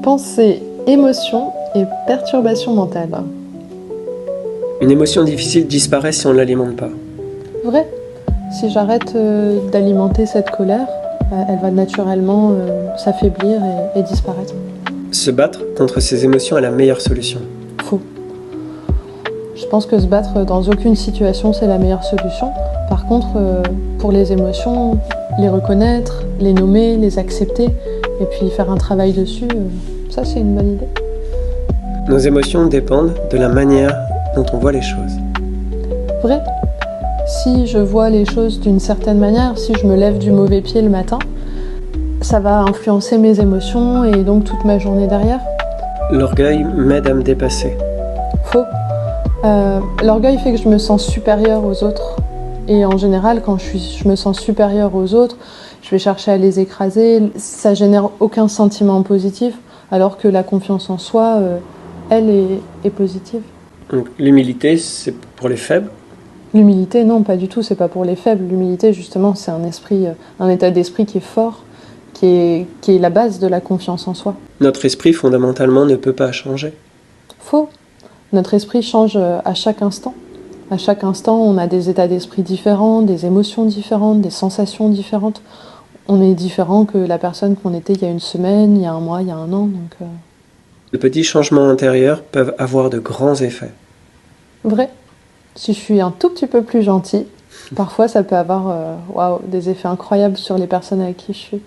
Pensée, émotion et perturbation mentale. Une émotion difficile disparaît si on ne l'alimente pas. Vrai, si j'arrête d'alimenter cette colère, elle va naturellement s'affaiblir et disparaître. Se battre contre ses émotions est la meilleure solution. Faux. Je pense que se battre dans aucune situation, c'est la meilleure solution. Par contre, pour les émotions, les reconnaître, les nommer, les accepter, et puis faire un travail dessus, ça c'est une bonne idée. Nos émotions dépendent de la manière dont on voit les choses. Vrai. Si je vois les choses d'une certaine manière, si je me lève du mauvais pied le matin, ça va influencer mes émotions et donc toute ma journée derrière. L'orgueil m'aide à me dépasser. Faux. L'orgueil fait que je me sens supérieure aux autres. Et en général, quand je me sens supérieure aux autres, je vais chercher à les écraser. Ça génère aucun sentiment positif, alors que la confiance en soi, elle, est positive. Donc, l'humilité, c'est pour les faibles. L'humilité, non, pas du tout, c'est pas pour les faibles. L'humilité, justement, c'est un état d'esprit qui est fort, qui est la base de la confiance en soi. Notre esprit, fondamentalement, ne peut pas changer. Faux. Notre esprit change à chaque instant. À chaque instant, on a des états d'esprit différents, des émotions différentes, des sensations différentes. On est différent que la personne qu'on était il y a une semaine, il y a un mois, il y a un an. Donc, De petits changements intérieurs peuvent avoir de grands effets. Vrai. Si je suis un tout petit peu plus gentille, parfois ça peut avoir des effets incroyables sur les personnes avec qui je suis.